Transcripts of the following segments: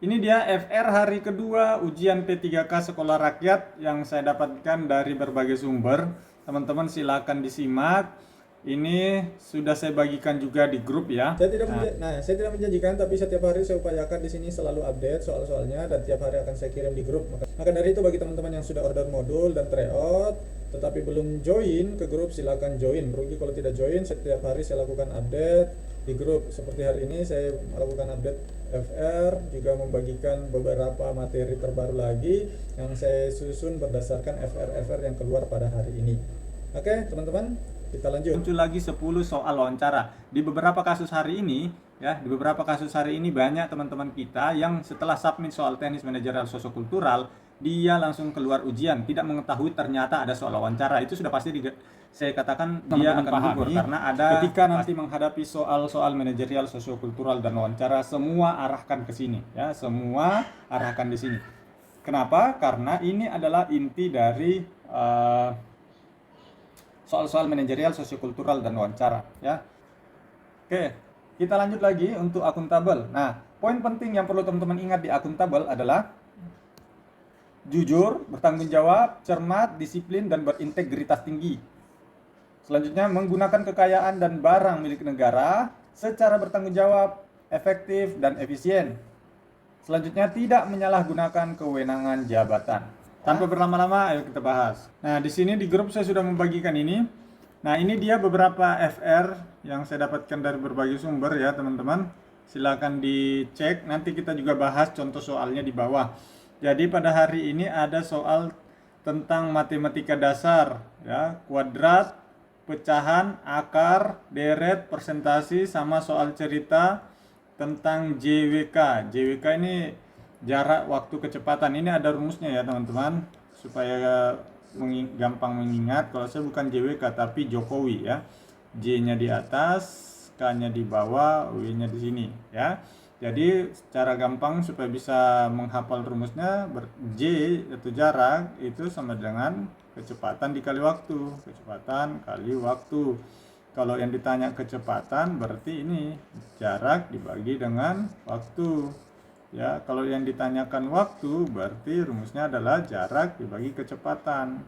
Ini dia FR hari kedua ujian P3K Sekolah Rakyat yang saya dapatkan dari berbagai sumber. Teman-teman silakan disimak. Ini sudah saya bagikan juga di grup ya. Saya tidak menjanjikan, tapi setiap hari saya upayakan di sini selalu update soal-soalnya dan tiap hari akan saya kirim di grup. Maka dari itu bagi teman-teman yang sudah order modul dan tryout tetapi belum join ke grup, silakan join. Merugi kalau tidak join. Setiap hari saya lakukan update di grup. Seperti hari ini saya melakukan update FR, juga membagikan beberapa materi terbaru lagi yang saya susun berdasarkan FR yang keluar pada hari ini. Oke, teman-teman, kita lanjut. Muncul lagi 10 soal wawancara. Di beberapa kasus hari ini banyak teman-teman kita yang setelah submit soal teknis manajerial sosiokultural, dia langsung keluar ujian, tidak mengetahui ternyata ada soal wawancara. Itu sudah pasti saya katakan dia akan gugur karena ada ketika nanti menghadapi soal-soal manajerial sosiokultural dan wawancara, semua arahkan ke sini ya, semua arahkan di sini. Kenapa? Karena ini adalah inti dari soal-soal manajerial sosiokultural dan wawancara ya. Oke, kita lanjut lagi untuk akuntabel. Nah, poin penting yang perlu teman-teman ingat di akuntabel adalah jujur, bertanggung jawab, cermat, disiplin, dan berintegritas tinggi. Selanjutnya, menggunakan kekayaan dan barang milik negara secara bertanggung jawab, efektif, dan efisien. Selanjutnya, tidak menyalahgunakan kewenangan jabatan. Tanpa berlama-lama, ayo kita bahas. Nah, di sini di grup saya sudah membagikan ini. Nah, ini dia beberapa FR yang saya dapatkan dari berbagai sumber ya, teman-teman. Silakan dicek. Nanti kita juga bahas contoh soalnya di bawah. Jadi pada hari ini ada soal tentang matematika dasar ya, kuadrat, pecahan, akar, deret, persentasi, sama soal cerita tentang JWK. JWK ini jarak waktu kecepatan. Ini ada rumusnya ya teman-teman, supaya gampang mengingat. Kalau saya bukan JWK tapi Jokowi ya. J-nya di atas, K-nya di bawah, W-nya di sini ya. Jadi secara gampang supaya bisa menghafal rumusnya, J itu jarak itu sama dengan kecepatan dikali waktu. Kecepatan kali waktu. Kalau yang ditanya kecepatan berarti ini jarak dibagi dengan waktu. Ya, kalau yang ditanyakan waktu berarti rumusnya adalah jarak dibagi kecepatan.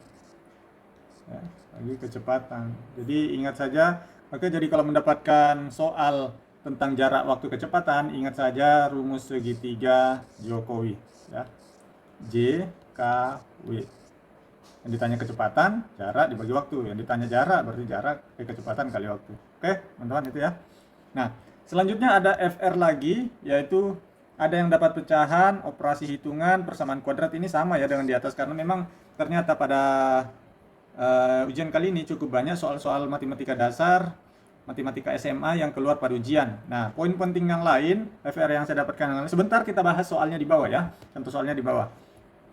Ya, bagi kecepatan. Jadi ingat saja. Oke, jadi kalau mendapatkan soal tentang jarak waktu kecepatan, ingat saja rumus segitiga Jokowi ya. J, K, W. Yang ditanya kecepatan, jarak dibagi waktu. Yang ditanya jarak berarti jarak kecepatan kali waktu. Oke, teman-teman itu ya. Nah, selanjutnya ada FR lagi, yaitu ada yang dapat pecahan, operasi hitungan, persamaan kuadrat. Ini sama ya dengan di atas, karena memang ternyata pada ujian kali ini cukup banyak soal-soal matematika dasar, matematika SMA yang keluar pada ujian. Nah, poin penting yang lain, FR yang saya dapatkan yang lain, sebentar kita bahas soalnya di bawah ya, contoh soalnya di bawah.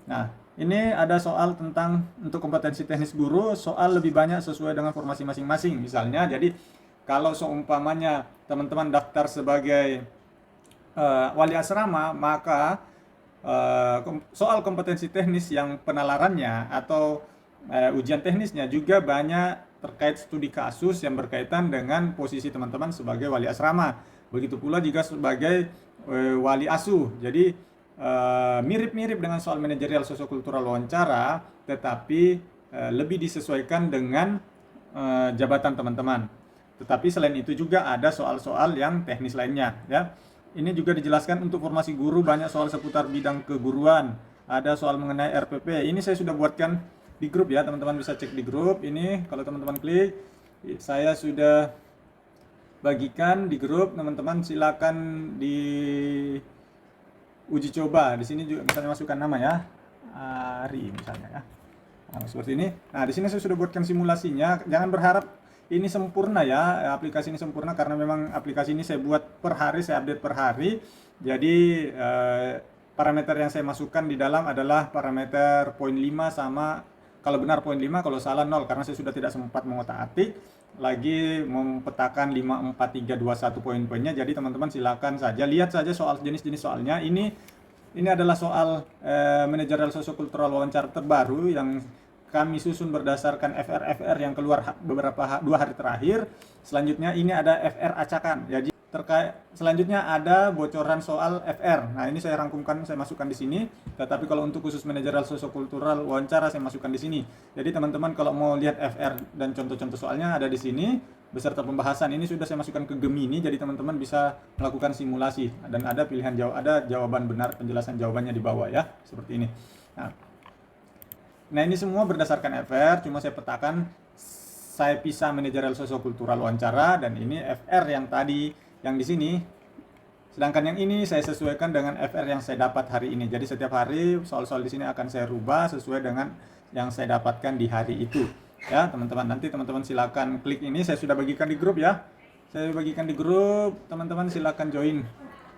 Nah, ini ada soal tentang untuk kompetensi teknis guru, soal lebih banyak sesuai dengan formasi masing-masing. Misalnya, jadi kalau seumpamanya teman-teman daftar sebagai wali asrama, maka soal kompetensi teknis yang penalarannya atau ujian teknisnya juga banyak terkait studi kasus yang berkaitan dengan posisi teman-teman sebagai wali asrama. Begitu pula juga sebagai wali asuh. Jadi mirip-mirip dengan soal manajerial sosiokultural wawancara, tetapi lebih disesuaikan dengan jabatan teman-teman. Tetapi selain itu juga ada soal-soal yang teknis lainnya ya. Ini juga dijelaskan untuk formasi guru, banyak soal seputar bidang keguruan. Ada soal mengenai RPP. Ini saya sudah buatkan di grup ya, teman-teman bisa cek di grup. Ini kalau teman-teman klik, saya sudah bagikan di grup. Teman-teman silakan di uji coba. Di sini juga misalnya masukkan nama ya, Ari misalnya ya. Nah, seperti ini. Nah, di sini saya sudah buatkan simulasinya. Jangan berharap ini sempurna ya, aplikasi ini sempurna, karena memang aplikasi ini saya buat per hari, saya update per hari. Jadi parameter yang saya masukkan di dalam adalah parameter poin 5 sama, kalau benar poin 5, kalau salah 0, karena saya sudah tidak sempat mengotak-atik lagi mempetakan 5, 4, 3, 2, 1 poin-poinnya. Jadi teman-teman silakan saja lihat saja soal jenis-jenis soalnya. Ini adalah soal manajerial sosiokultural wawancara terbaru yang kami susun berdasarkan FR yang keluar beberapa 2 hari terakhir. Selanjutnya ini ada FR acakan. terkait selanjutnya ada bocoran soal FR. Nah, ini saya rangkumkan, saya masukkan di sini. Tetapi kalau untuk khusus manajerial sosiokultural wawancara saya masukkan di sini. Jadi teman-teman kalau mau lihat FR dan contoh-contoh soalnya ada di sini beserta pembahasan. Ini sudah saya masukkan ke Gemini, jadi teman-teman bisa melakukan simulasi dan ada pilihan jawab, ada jawaban benar, penjelasan jawabannya di bawah ya, seperti ini. Nah, ini semua berdasarkan FR, cuma saya petakan, saya pisah manajerial sosiokultural wawancara dan ini FR yang tadi yang di sini. Sedangkan yang ini saya sesuaikan dengan FR yang saya dapat hari ini. Jadi setiap hari soal-soal di sini akan saya rubah sesuai dengan yang saya dapatkan di hari itu. Ya, teman-teman, nanti teman-teman silakan klik ini, saya sudah bagikan di grup ya. Saya bagikan di grup, teman-teman silakan join.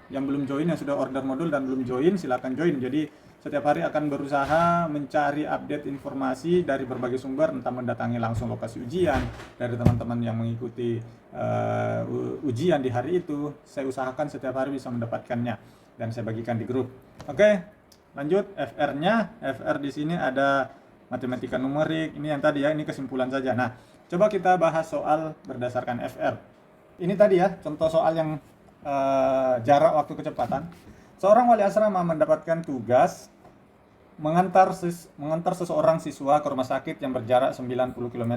Yang belum join, yang sudah order modul dan belum join, silakan join. Jadi setiap hari akan berusaha mencari update informasi dari berbagai sumber, entah mendatangi langsung lokasi ujian, dari teman-teman yang mengikuti ujian di hari itu. Saya usahakan setiap hari bisa mendapatkannya dan saya bagikan di grup. Oke, lanjut FR-nya. FR di sini ada matematika numerik, ini yang tadi ya, ini kesimpulan saja. Nah, coba kita bahas soal berdasarkan FR. Ini tadi ya, contoh soal yang jarak waktu kecepatan. Seorang wali asrama mendapatkan tugas mengantar seseorang siswa ke rumah sakit yang berjarak 90 km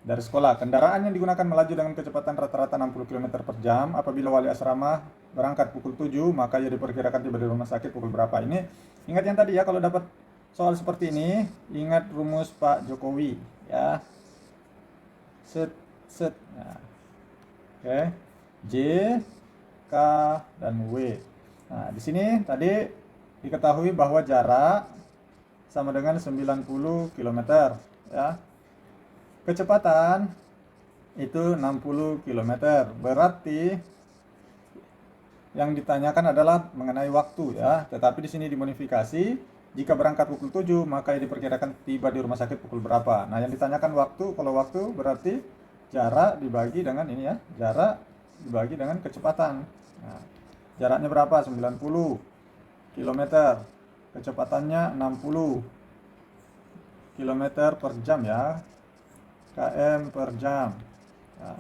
dari sekolah. Kendaraan yang digunakan melaju dengan kecepatan rata-rata 60 km per jam. Apabila wali asrama berangkat pukul 7, maka ia diperkirakan tiba di rumah sakit pukul berapa. Ini ingat yang tadi ya, kalau dapat soal seperti ini, ingat rumus Pak Jokowi ya. Set. Nah. Oke. J, K, dan W. Nah, di sini tadi diketahui bahwa jarak sama dengan 90 km ya. Kecepatan itu 60 km. Berarti yang ditanyakan adalah mengenai waktu ya. Tetapi di sini dimodifikasi, jika berangkat pukul 7 maka diperkirakan tiba di rumah sakit pukul berapa. Nah, yang ditanyakan waktu, kalau waktu berarti jarak dibagi dengan ini ya. Jarak dibagi dengan kecepatan. Nah, jaraknya berapa? 90 km, kecepatannya 60 km per jam ya, km per jam ya.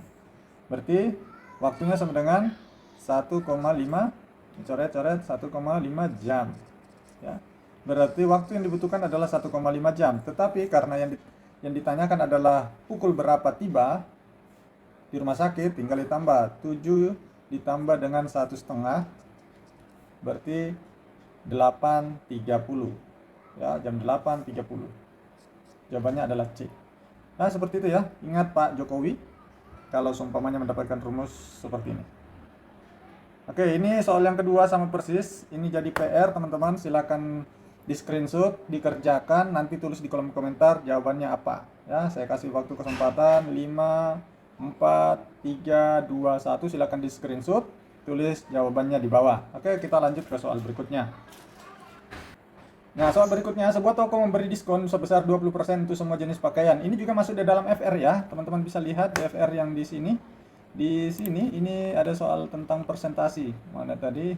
Berarti waktunya sama dengan 1,5, coret-coret 1,5 jam ya. Berarti waktu yang dibutuhkan adalah 1,5 jam. Tetapi karena yang ditanyakan adalah pukul berapa tiba di rumah sakit, tinggal ditambah 7 ditambah dengan 1,5, berarti 8.30 ya, jam 8.30. Jawabannya adalah C. Nah, seperti itu ya. Ingat Pak Jokowi kalau seumpamanya mendapatkan rumus seperti ini. Oke, ini soal yang kedua sama persis. Ini jadi PR teman-teman, silakan di screenshot, dikerjakan, nanti tulis di kolom komentar jawabannya apa ya. Saya kasih waktu kesempatan 5, 4, 3, 2, 1. Silakan di screenshot, tulis jawabannya di bawah. Oke, kita lanjut ke soal berikutnya. Nah, soal berikutnya, sebuah toko memberi diskon sebesar 20% untuk semua jenis pakaian. Ini juga masuk di dalam FR ya. Teman-teman bisa lihat di FR yang di sini. Di sini ini ada soal tentang persentasi. Mana tadi?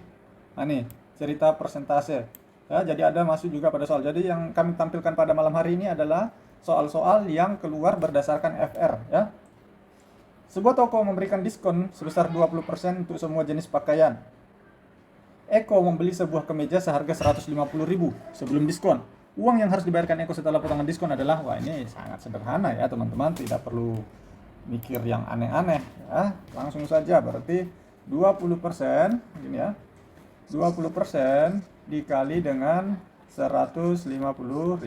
Nah, nih, cerita persentase. Ya, jadi ada masuk juga pada soal. Jadi yang kami tampilkan pada malam hari ini adalah soal-soal yang keluar berdasarkan FR ya. Sebuah toko memberikan diskon sebesar 20% untuk semua jenis pakaian. Eko membeli sebuah kemeja seharga 150.000 sebelum diskon. Uang yang harus dibayarkan Eko setelah potongan diskon adalah, wah ini sangat sederhana ya teman-teman, tidak perlu mikir yang aneh-aneh ya. Langsung saja, berarti 20% gini ya. 20% dikali dengan 150.000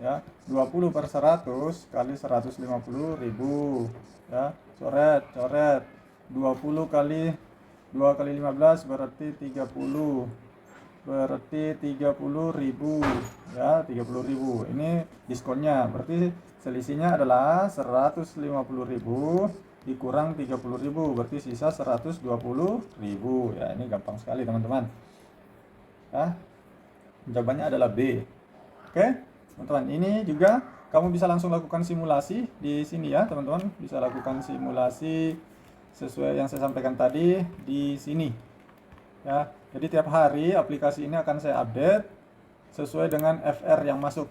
ya. 20 per 100 kali 150.000 ya. Coret 20 kali 2 kali 15 berarti 30, berarti 30.000 ya, 30.000. Ini diskonnya, berarti selisihnya adalah 150.000 dikurang 30.000, berarti sisa 120.000 ya. Ini gampang sekali teman-teman ya. Jawabannya adalah B. Oke teman-teman, ini juga kamu bisa langsung lakukan simulasi di sini ya teman-teman, bisa lakukan simulasi sesuai yang saya sampaikan tadi di sini ya. Jadi tiap hari aplikasi ini akan saya update sesuai dengan FR yang masuk.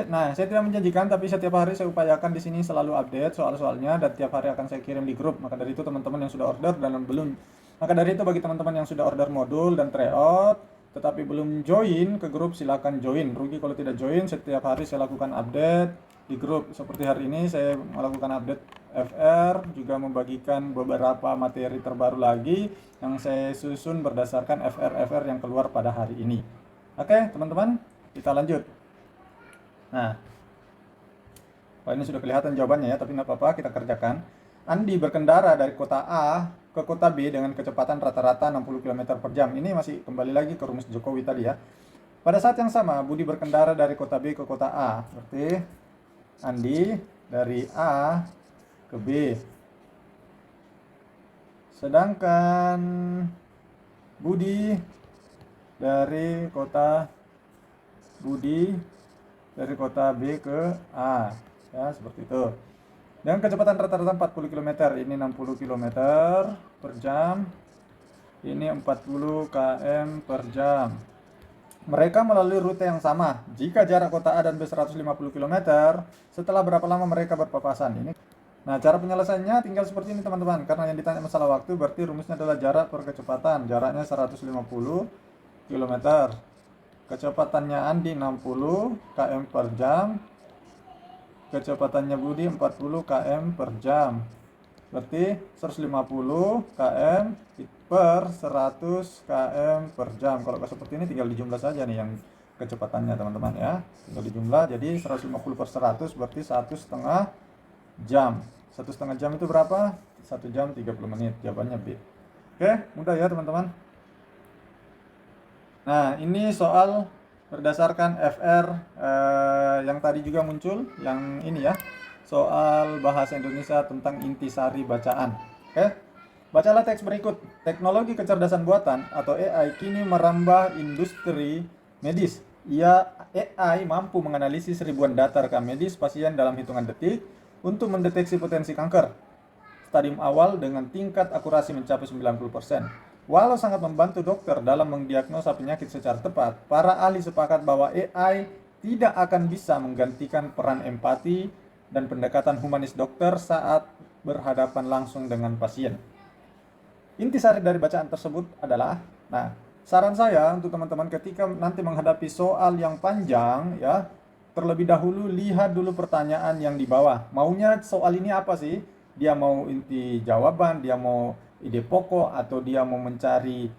Nah, saya tidak menjanjikan, tapi setiap hari saya upayakan di sini selalu update soal-soalnya dan tiap hari akan saya kirim di grup. Maka dari itu teman-teman yang sudah order dan belum, maka dari itu bagi teman-teman yang sudah order modul dan tryout tetapi belum join ke grup, silakan join. Rugi kalau tidak join. Setiap hari saya lakukan update di grup. Seperti hari ini saya melakukan update FR, juga membagikan beberapa materi terbaru lagi yang saya susun berdasarkan FR yang keluar pada hari ini. Oke, teman-teman, kita lanjut. Nah, ini sudah kelihatan jawabannya ya, tapi nggak apa-apa, kita kerjakan. Andi berkendara dari kota A ke kota B dengan kecepatan rata-rata 60 km per jam. Ini masih kembali lagi ke rumus Jokowi tadi ya. Pada saat yang sama, Budi berkendara dari kota B ke kota A. Berarti Andi dari A ke B. Sedangkan Budi dari kota B ke A. Ya, seperti itu. Dengan kecepatan rata-rata 40 km, ini 60 km per jam, ini 40 km per jam. Mereka melalui rute yang sama. Jika jarak kota A dan B 150 km, setelah berapa lama mereka berpapasan? Nah, cara penyelesaiannya tinggal seperti ini teman-teman. Karena yang ditanya masalah waktu, berarti rumusnya adalah jarak per kecepatan. Jaraknya 150 km. Kecepatannya Andi 60 km per jam. Kecepatannya Budi 40 km per jam. Berarti 150 km per 100 km per jam. Kalau seperti ini tinggal dijumlah saja nih yang kecepatannya teman-teman ya. Tinggal dijumlah, jadi 150 per 100 berarti 1,5 jam. 1,5 jam itu berapa? 1 jam 30 menit. Jawabannya B. Oke, mudah ya teman-teman. Nah, ini soal berdasarkan FR yang tadi juga muncul, yang ini ya, soal bahasa Indonesia tentang intisari bacaan. Oke, bacalah teks berikut. Teknologi kecerdasan buatan atau AI kini merambah industri medis. AI mampu menganalisis ribuan data rekam medis pasien dalam hitungan detik untuk mendeteksi potensi kanker stadium awal dengan tingkat akurasi mencapai 90%. Walau sangat membantu dokter dalam mendiagnosa penyakit secara tepat, para ahli sepakat bahwa AI tidak akan bisa menggantikan peran empati dan pendekatan humanis dokter saat berhadapan langsung dengan pasien. Intisari dari bacaan tersebut adalah, saran saya untuk teman-teman ketika nanti menghadapi soal yang panjang ya, terlebih dahulu lihat dulu pertanyaan yang di bawah. Maunya soal ini apa sih? Dia mau inti jawaban, dia mau ide pokok, atau dia mau mencari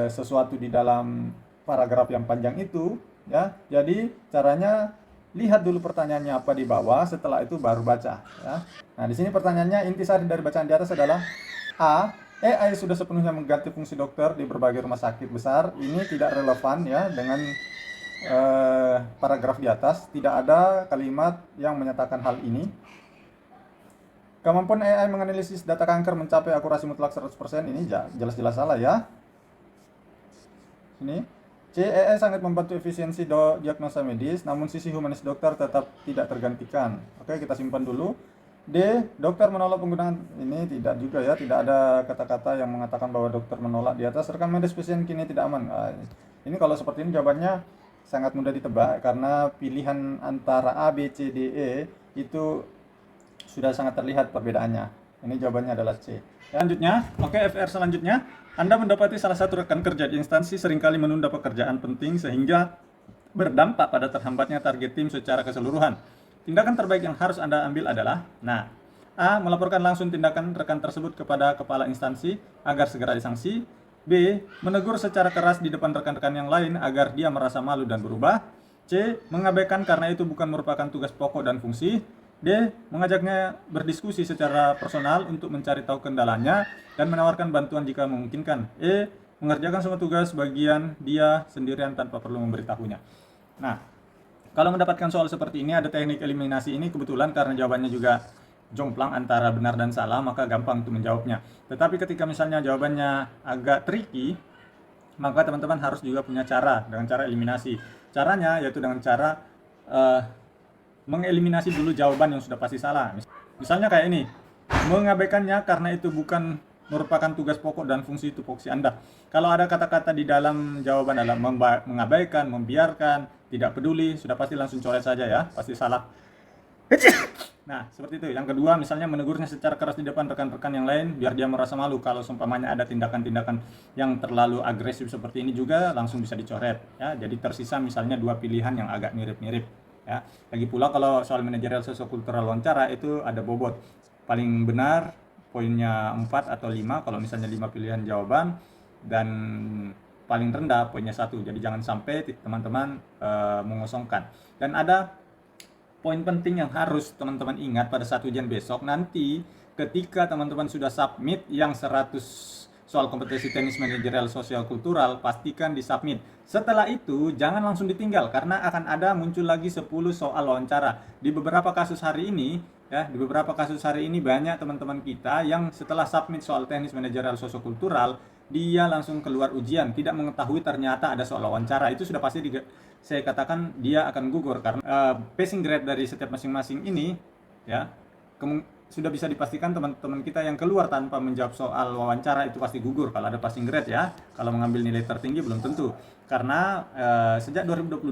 sesuatu di dalam paragraf yang panjang itu ya. Jadi caranya lihat dulu pertanyaannya apa di bawah, setelah itu baru baca ya. Nah, di sini pertanyaannya, intisari dari bacaan di atas adalah A. AI sudah sepenuhnya mengganti fungsi dokter di berbagai rumah sakit besar. Ini tidak relevan ya dengan paragraf di atas. Tidak ada kalimat yang menyatakan hal ini. Kemampuan AI menganalisis data kanker mencapai akurasi mutlak 100%, ini jelas-jelas salah ya. Ini C. AI sangat membantu efisiensi diagnosa medis, namun sisi humanis dokter tetap tidak tergantikan. Oke, kita simpan dulu. D. Dokter menolak penggunaan, ini tidak juga ya, tidak ada kata-kata yang mengatakan bahwa dokter menolak di atas. Rekam medis pasien kini tidak aman. Ini kalau seperti ini jawabannya sangat mudah ditebak, karena pilihan antara A, B, C, D, E itu sudah sangat terlihat perbedaannya. Ini jawabannya adalah C. Selanjutnya, FR selanjutnya, Anda mendapati salah satu rekan kerja di instansi seringkali menunda pekerjaan penting sehingga berdampak pada terhambatnya target tim secara keseluruhan. Tindakan terbaik yang harus Anda ambil adalah, A. Melaporkan langsung tindakan rekan tersebut kepada kepala instansi agar segera disanksi. B. Menegur secara keras di depan rekan-rekan yang lain agar dia merasa malu dan berubah. C. Mengabaikan karena itu bukan merupakan tugas pokok dan fungsi. D. Mengajaknya berdiskusi secara personal untuk mencari tahu kendalanya dan menawarkan bantuan jika memungkinkan. E. Mengerjakan semua tugas bagian dia sendirian tanpa perlu memberitahunya. Nah, kalau mendapatkan soal seperti ini, ada teknik eliminasi ini. Kebetulan karena jawabannya juga jomplang antara benar dan salah, maka gampang untuk menjawabnya. Tetapi ketika misalnya jawabannya agak tricky, maka teman-teman harus juga punya cara, dengan cara eliminasi. Caranya yaitu dengan cara mengeliminasi dulu jawaban yang sudah pasti salah. Misalnya kayak ini, mengabaikannya karena itu bukan merupakan tugas pokok dan fungsi tupoksi Anda. Kalau ada kata-kata di dalam jawaban adalah mengabaikan, membiarkan, tidak peduli, sudah pasti langsung coret saja ya, pasti salah. Nah, seperti itu. Yang kedua, misalnya menegurnya secara keras di depan rekan-rekan yang lain biar dia merasa malu. Kalau seumpamanya ada tindakan-tindakan yang terlalu agresif seperti ini juga langsung bisa dicoret ya. Jadi tersisa misalnya 2 pilihan yang agak mirip-mirip ya. Lagi pula kalau soal manajerial sosiokultural wawancara itu ada bobot. Paling benar poinnya 4 atau 5 kalau misalnya 5 pilihan jawaban, dan paling rendah poinnya 1. Jadi jangan sampai teman-teman mengosongkan. Dan ada poin penting yang harus teman-teman ingat pada saat ujian besok nanti, ketika teman-teman sudah submit yang 100 soal kompetensi teknis manajerial sosial kultural, pastikan disubmit. Setelah itu jangan langsung ditinggal karena akan ada muncul lagi 10 soal wawancara. Di beberapa kasus hari ini banyak teman-teman kita yang setelah submit soal teknis manajerial sosiokultural, dia langsung keluar ujian, tidak mengetahui ternyata ada soal wawancara. Itu sudah pasti saya katakan dia akan gugur karena passing grade dari setiap masing-masing ini ya sudah bisa dipastikan teman-teman kita yang keluar tanpa menjawab soal wawancara itu pasti gugur kalau ada passing grade ya. Kalau mengambil nilai tertinggi belum tentu, karena sejak 2022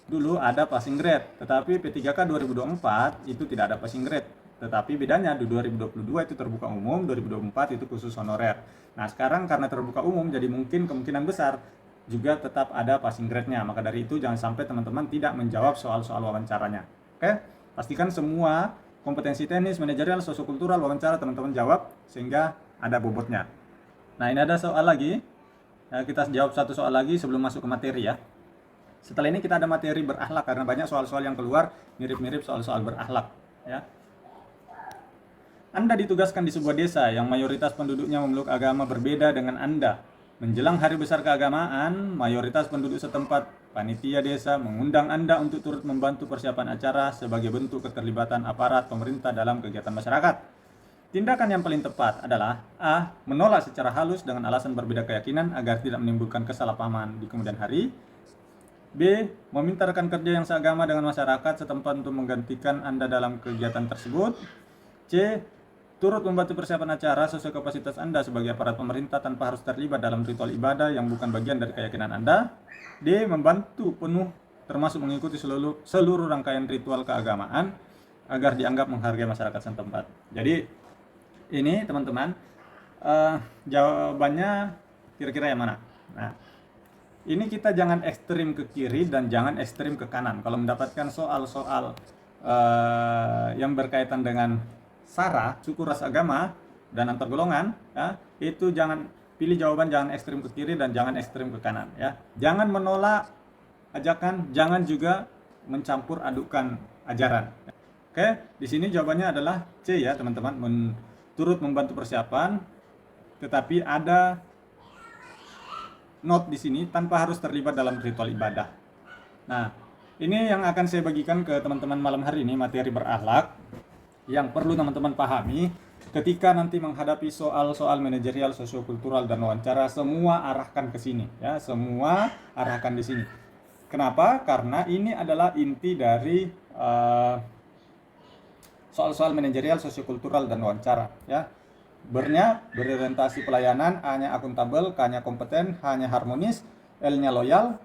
dulu ada passing grade, tetapi P3K 2024 itu tidak ada passing grade. Tetapi bedanya di 2022 itu terbuka umum, 2024 itu khusus honorer. Nah sekarang karena terbuka umum jadi mungkin kemungkinan besar juga tetap ada passing grade-nya. Maka dari itu jangan sampai teman-teman tidak menjawab soal-soal wawancaranya. Oke? Pastikan semua kompetensi teknis, manajerial, sosiokultural, wawancara teman-teman jawab sehingga ada bobotnya. Nah ini ada soal lagi. Kita jawab satu soal lagi sebelum masuk ke materi ya. Setelah ini kita ada materi berakhlak karena banyak soal-soal yang keluar mirip-mirip soal-soal berakhlak ya. Anda ditugaskan di sebuah desa yang mayoritas penduduknya memeluk agama berbeda dengan Anda. Menjelang hari besar keagamaan, mayoritas penduduk setempat, panitia desa mengundang Anda untuk turut membantu persiapan acara sebagai bentuk keterlibatan aparat pemerintah dalam kegiatan masyarakat. Tindakan yang paling tepat adalah A. Menolak secara halus dengan alasan berbeda keyakinan agar tidak menimbulkan kesalahpahaman di kemudian hari. B. Meminta rekan kerja yang seagama dengan masyarakat setempat untuk menggantikan Anda dalam kegiatan tersebut. C. Turut membantu persiapan acara sesuai kapasitas Anda sebagai aparat pemerintah tanpa harus terlibat dalam ritual ibadah yang bukan bagian dari keyakinan Anda. D. Membantu penuh termasuk mengikuti seluruh rangkaian ritual keagamaan agar dianggap menghargai masyarakat setempat. Jadi ini teman-teman jawabannya kira-kira yang mana? Nah, ini kita jangan ekstrim ke kiri dan jangan ekstrim ke kanan. Kalau mendapatkan soal-soal yang berkaitan dengan SARA, suku, ras, agama, dan antar golongan, ya, itu jangan pilih jawaban, jangan ekstrim ke kiri dan jangan ekstrim ke kanan. Ya. Jangan menolak ajakan, jangan juga mencampur adukan ajaran. Oke, di sini jawabannya adalah C ya teman-teman, turut membantu persiapan, tetapi ada note di sini tanpa harus terlibat dalam ritual ibadah. Nah, ini yang akan saya bagikan ke teman-teman malam hari ini, materi berakhlak yang perlu teman-teman pahami ketika nanti menghadapi soal-soal manajerial, sosiokultural, dan wawancara. Semua arahkan ke sini ya, semua arahkan di sini. Kenapa? Karena ini adalah inti dari soal-soal manajerial, sosiokultural, dan wawancara ya. Bernya berorientasi pelayanan, A-nya akuntabel, K-nya kompeten, H-nya harmonis, L-nya loyal,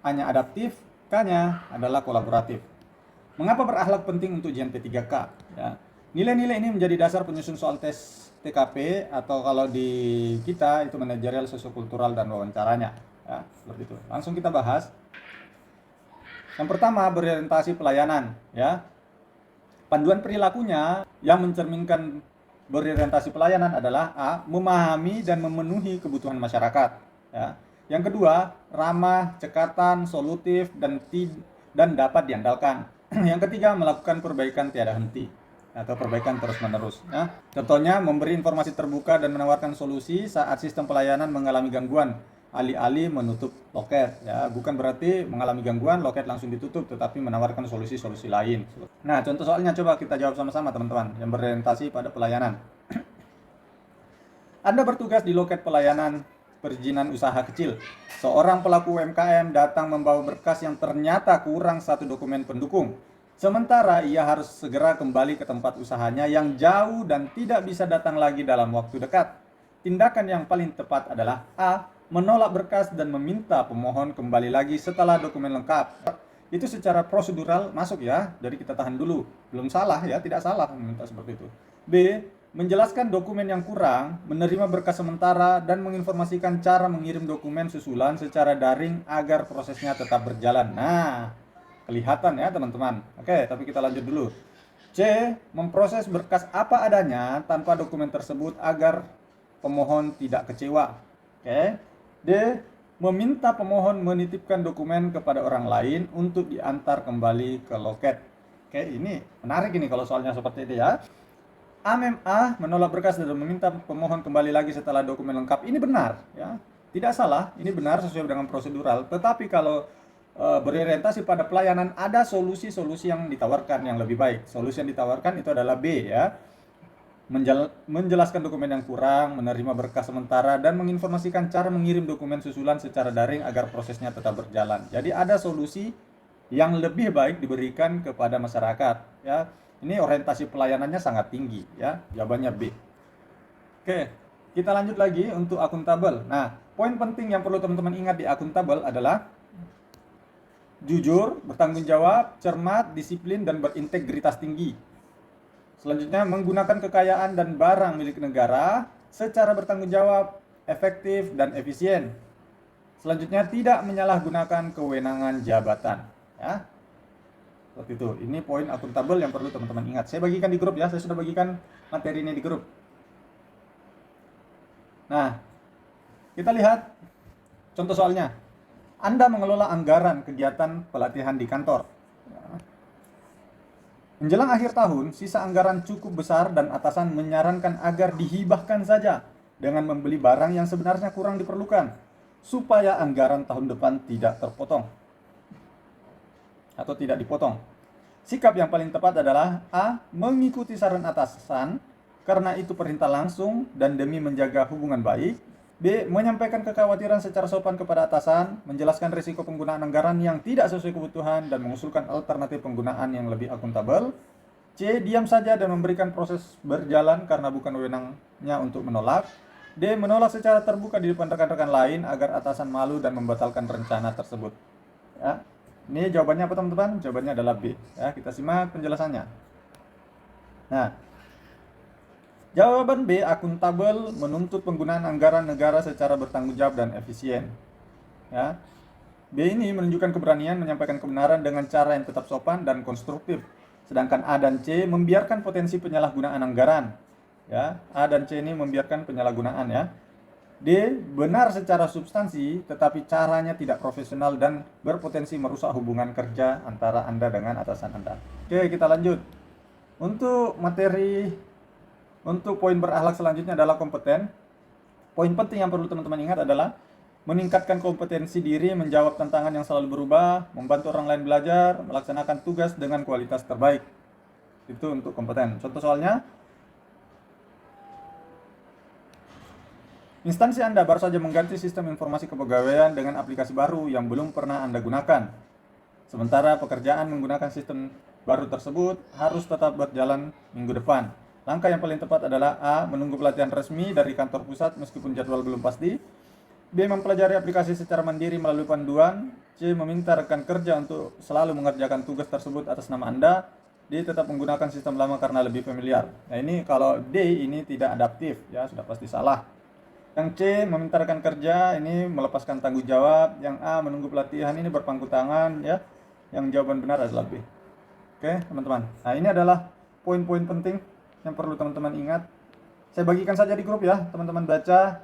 A-nya adaptif, K-nya adalah kolaboratif. Mengapa berakhlak penting untuk ujian P3K? Ya. Nilai-nilai ini menjadi dasar penyusun soal tes TKP atau kalau di kita itu manajerial, sosiokultural, dan wawancaranya. Ya, seperti itu. Langsung kita bahas. Yang pertama berorientasi pelayanan. Ya. Panduan perilakunya yang mencerminkan berorientasi pelayanan adalah A. Memahami dan memenuhi kebutuhan masyarakat. Ya. Yang kedua, ramah, cekatan, solutif, dan dapat diandalkan. Yang ketiga, melakukan perbaikan tiada henti atau perbaikan terus-menerus. Ya. Contohnya, memberi informasi terbuka dan menawarkan solusi saat sistem pelayanan mengalami gangguan, alih-alih menutup loket. Ya, bukan berarti mengalami gangguan, loket langsung ditutup, tetapi menawarkan solusi-solusi lain. Nah, contoh soalnya coba kita jawab sama-sama teman-teman yang berorientasi pada pelayanan. Anda bertugas di loket pelayanan perizinan usaha kecil. Seorang pelaku UMKM datang membawa berkas yang ternyata kurang satu dokumen pendukung. Sementara ia harus segera kembali ke tempat usahanya yang jauh dan tidak bisa datang lagi dalam waktu dekat. Tindakan yang paling tepat adalah A. Menolak berkas dan meminta pemohon kembali lagi setelah dokumen lengkap. Itu secara prosedural masuk ya, jadi kita tahan dulu. Belum salah ya, tidak salah meminta seperti itu. B. Menjelaskan dokumen yang kurang, menerima berkas sementara, dan menginformasikan cara mengirim dokumen susulan secara daring agar prosesnya tetap berjalan. Nah, kelihatan ya teman-teman. Oke, tapi kita lanjut dulu. C. Memproses berkas apa adanya tanpa dokumen tersebut agar pemohon tidak kecewa. Oke. D. Meminta pemohon menitipkan dokumen kepada orang lain untuk diantar kembali ke loket. Oke, ini menarik ini kalau soalnya seperti itu ya. A menolak berkas dan meminta pemohon kembali lagi setelah dokumen lengkap. Ini benar ya. Tidak salah, ini benar sesuai dengan prosedural. Tetapi kalau berorientasi pada pelayanan, ada solusi-solusi yang ditawarkan yang lebih baik. Solusi yang ditawarkan itu adalah B ya. Menjelaskan dokumen yang kurang, menerima berkas sementara, dan menginformasikan cara mengirim dokumen susulan secara daring agar prosesnya tetap berjalan. Jadi ada solusi yang lebih baik diberikan kepada masyarakat ya. Ini orientasi pelayanannya sangat tinggi ya. Jawabannya B. Oke, kita lanjut lagi untuk akuntabel. Nah, poin penting yang perlu teman-teman ingat di akuntabel adalah jujur, bertanggung jawab, cermat, disiplin, dan berintegritas tinggi. Selanjutnya, menggunakan kekayaan dan barang milik negara secara bertanggung jawab, efektif, dan efisien. Selanjutnya, tidak menyalahgunakan kewenangan jabatan. Ya, seperti itu. Ini poin akuntabel yang perlu teman-teman ingat. Saya bagikan di grup ya. Saya sudah bagikan materi ini di grup. Nah, kita lihat contoh soalnya. Anda mengelola anggaran kegiatan pelatihan di kantor. Menjelang akhir tahun, sisa anggaran cukup besar dan atasan menyarankan agar dihibahkan saja dengan membeli barang yang sebenarnya kurang diperlukan supaya anggaran tahun depan tidak terpotong atau tidak dipotong. Sikap yang paling tepat adalah A. Mengikuti saran atasan karena itu perintah langsung dan demi menjaga hubungan baik. B. Menyampaikan kekhawatiran secara sopan kepada atasan, menjelaskan risiko penggunaan anggaran yang tidak sesuai kebutuhan dan mengusulkan alternatif penggunaan yang lebih akuntabel. C. Diam saja dan memberikan proses berjalan karena bukan wewenangnya untuk menolak. D. Menolak secara terbuka di depan rekan-rekan lain agar atasan malu dan membatalkan rencana tersebut. Ya. Ini jawabannya apa teman-teman? Jawabannya adalah B. Ya, kita simak penjelasannya. Nah, jawaban B, akuntabel, menuntut penggunaan anggaran negara secara bertanggung jawab dan efisien. Ya. B ini menunjukkan keberanian menyampaikan kebenaran dengan cara yang tetap sopan dan konstruktif. Sedangkan A dan C membiarkan potensi penyalahgunaan anggaran. Ya, A dan C ini membiarkan penyalahgunaan ya. D. Benar secara substansi, tetapi caranya tidak profesional dan berpotensi merusak hubungan kerja antara Anda dengan atasan Anda. Oke, kita lanjut. Untuk poin berakhlak selanjutnya adalah kompeten. Poin penting yang perlu teman-teman ingat adalah meningkatkan kompetensi diri, menjawab tantangan yang selalu berubah, membantu orang lain belajar, melaksanakan tugas dengan kualitas terbaik. Itu untuk kompeten. Contoh soalnya, instansi Anda baru saja mengganti sistem informasi kepegawaian dengan aplikasi baru yang belum pernah Anda gunakan. Sementara pekerjaan menggunakan sistem baru tersebut harus tetap berjalan minggu depan. Langkah yang paling tepat adalah A. Menunggu pelatihan resmi dari kantor pusat meskipun jadwal belum pasti. B. Mempelajari aplikasi secara mandiri melalui panduan. C. Meminta rekan kerja untuk selalu mengerjakan tugas tersebut atas nama Anda. D. Tetap menggunakan sistem lama karena lebih familiar. Nah ini kalau D ini tidak adaptif ya, sudah pasti salah. Yang C, meminta rekan kerja ini melepaskan tanggung jawab. Yang A, menunggu pelatihan ini berpangku tangan ya. Yang jawaban benar adalah B. Oke, teman-teman. Nah, ini adalah poin-poin penting yang perlu teman-teman ingat. Saya bagikan saja di grup ya, teman-teman baca.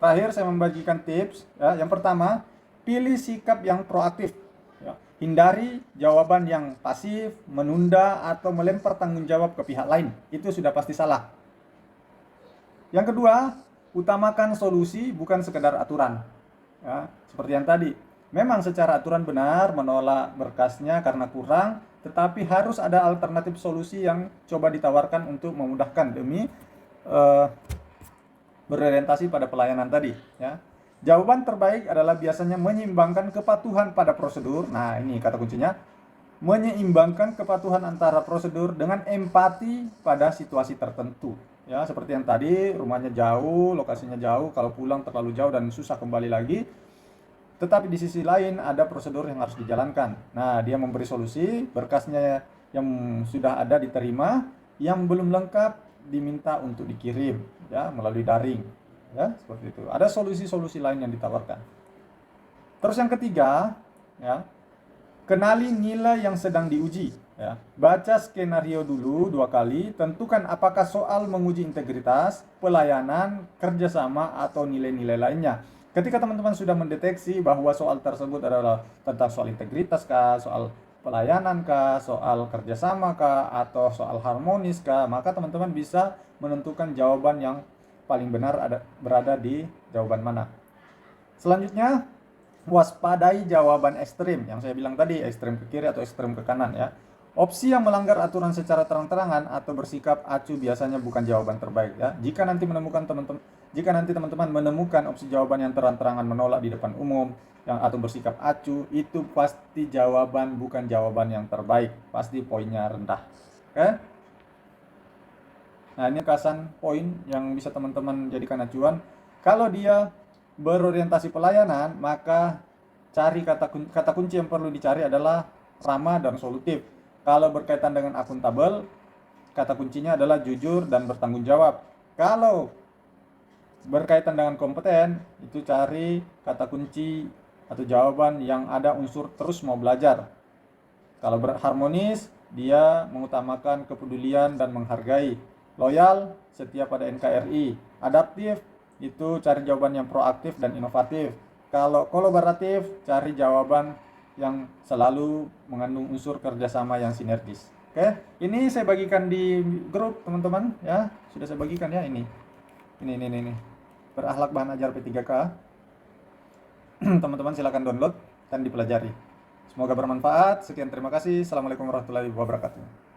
Terakhir saya membagikan tips ya. Yang pertama, pilih sikap yang proaktif ya. Hindari jawaban yang pasif, menunda atau melempar tanggung jawab ke pihak lain. Itu sudah pasti salah. Yang kedua, utamakan solusi bukan sekedar aturan. Ya, seperti yang tadi. Memang secara aturan benar menolak berkasnya karena kurang, tetapi harus ada alternatif solusi yang coba ditawarkan untuk memudahkan demi berorientasi pada pelayanan tadi. Ya. Jawaban terbaik adalah biasanya menyeimbangkan kepatuhan pada prosedur. Nah, ini kata kuncinya. menyeimbangkan kepatuhan antara prosedur dengan empati pada situasi tertentu. Ya, seperti yang tadi, rumahnya jauh, lokasinya jauh, kalau pulang terlalu jauh dan susah kembali lagi. Tetapi di sisi lain ada prosedur yang harus dijalankan. Nah, dia memberi solusi, berkasnya yang sudah ada diterima, yang belum lengkap diminta untuk dikirim ya melalui daring. Ya, seperti itu. Ada solusi-solusi lain yang ditawarkan. Terus yang ketiga, ya, kenali nilai yang sedang diuji. Ya. Baca skenario dulu 2 kali, tentukan apakah soal menguji integritas, pelayanan, kerjasama, atau nilai-nilai lainnya. Ketika teman-teman sudah mendeteksi bahwa soal tersebut adalah tentang soal integritas kah, soal pelayanan kah, soal kerjasama kah, atau soal harmonis kah, maka teman-teman bisa menentukan jawaban yang paling benar berada di jawaban mana. Selanjutnya, waspadai jawaban ekstrim yang saya bilang tadi, ekstrim ke kiri atau ekstrim ke kanan ya. Opsi yang melanggar aturan secara terang-terangan atau bersikap acuh biasanya bukan jawaban terbaik ya. Jika nanti teman-teman menemukan opsi jawaban yang terang-terangan menolak di depan umum atau bersikap acuh, itu pasti jawaban bukan jawaban yang terbaik, pasti poinnya rendah. Oke? Nah, ini kasan poin yang bisa teman-teman jadikan acuan. Kalau dia berorientasi pelayanan, maka cari kata kunci yang perlu dicari adalah ramah dan solutif. Kalau berkaitan dengan akuntabel, kata kuncinya adalah jujur dan bertanggung jawab. Kalau berkaitan dengan kompeten, itu cari kata kunci atau jawaban yang ada unsur terus mau belajar. Kalau berharmonis, dia mengutamakan kepedulian dan menghargai. Loyal, setia pada NKRI. Adaptif, itu cari jawaban yang proaktif dan inovatif. Kalau kolaboratif, cari jawaban yang selalu mengandung unsur kerjasama yang sinergis. Oke, ini saya bagikan di grup teman-teman ya, sudah saya bagikan ya ini. Ini. Berakhlak bahan ajar P3K. Teman-teman silakan download dan dipelajari. Semoga bermanfaat. Sekian, terima kasih. Assalamualaikum warahmatullahi wabarakatuh.